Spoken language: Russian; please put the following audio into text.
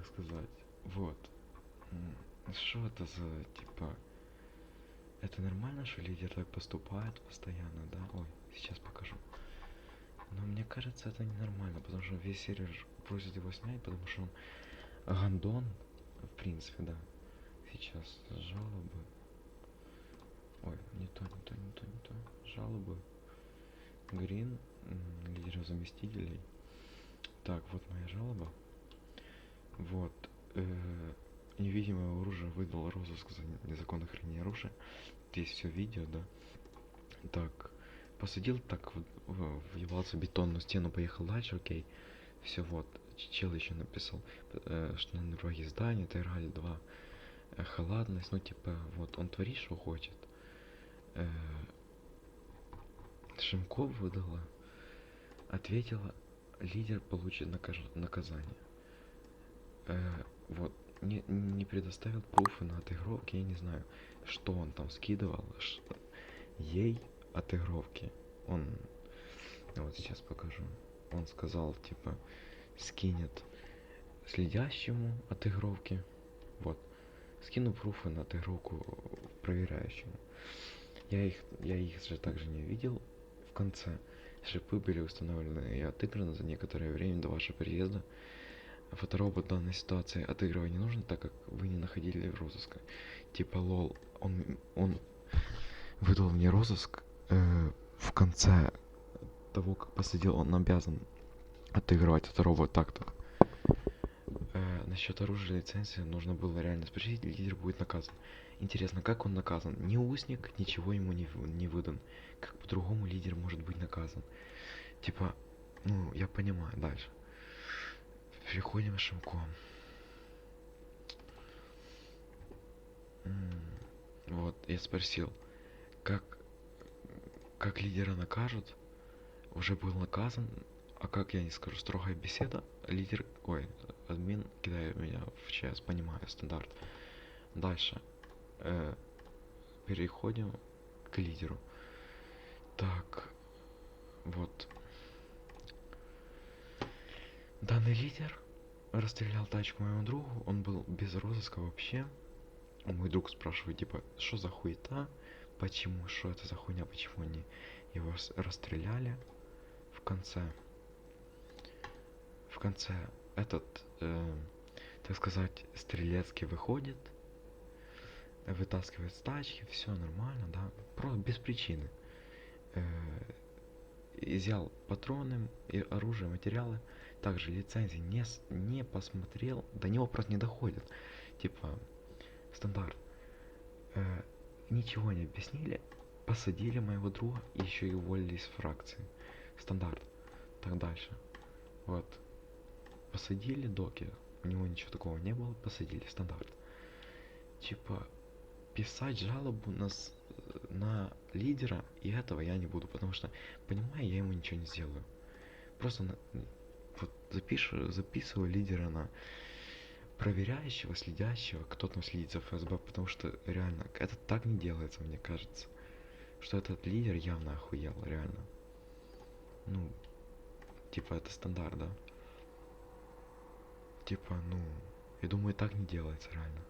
так сказать. Вот. Что это за, типа... Это нормально, что лидер так поступает постоянно, да? Ой, сейчас покажу. Но мне кажется, это ненормально, потому что весь сервер просит его снять, потому что он гандон, в принципе, да. Сейчас жалобы. Ой, не то, не то, не то, не то. Жалобы. Грин, лидеров заместителей. Так, вот моя жалоба. Вот. Невидимое оружие выдал розыск за незаконное хранение оружия. Здесь все видео, да. Так, посадил так, въебался в бетонную стену, поехал дальше, окей. Все, вот. Чел еще написал, что на дороге здания, Тайраль 2. Халатность, ну типа, вот, он творит, что хочет. Шимков выдала, ответила, лидер получит наказание. Вот, не предоставил пруфы на отыгровки, я не знаю, что он там скидывал, ей отыгровки. Он, вот сейчас покажу, он сказал, типа, скинет следящему отыгровки, вот, скину пруфы на отыгровку проверяющему. Я их же также не видел в конце. Шипы были установлены и отыграны за некоторое время до вашего приезда. Фоторобот в данной ситуации отыгрывать не нужно, так как вы не находили розыска. Типа лол, он выдал мне розыск в конце того, как посадил, он обязан отыгрывать фоторобот так-то. Насчет оружия и лицензии нужно было реально спросить, лидер будет наказан. Интересно, как он наказан? Ни устник, ничего ему не выдан. Как по-другому лидер может быть наказан? Типа, ну, я понимаю, дальше. Переходим к Шимко. Вот, я спросил, как, как лидера накажут? Уже был наказан, а как я не скажу, строгая беседа, лидер, ой, админ кидает меня в ЧС, понимаю, стандарт. Дальше. Переходим к лидеру. Так, вот. Данный лидер расстрелял тачку моему другу, он был без розыска вообще. Мой друг спрашивает, типа, что за хуета, почему, что это за хуйня, почему они его расстреляли в конце. В конце этот, так сказать, Стрелецкий выходит, вытаскивает с тачки, все нормально, да, просто без причины. Изъял патроны, и оружие, материалы, также лицензии не посмотрел, до него просто не доходит, типа, стандарт. Ничего не объяснили, посадили моего друга и еще и уволили из фракции. Стандарт. Так дальше. Вот. Посадили доки, у него ничего такого не было, посадили, стандарт. Типа, писать жалобу на лидера, и этого я не буду, потому что, понимаю, я ему ничего не сделаю. Просто вот записываю лидера на проверяющего, следящего, кто там следит за ФСБ, потому что реально, это так не делается, мне кажется. Что этот лидер явно охуел, реально. Ну, типа, это стандарт, да? Типа, ну, я думаю, так не делается, реально.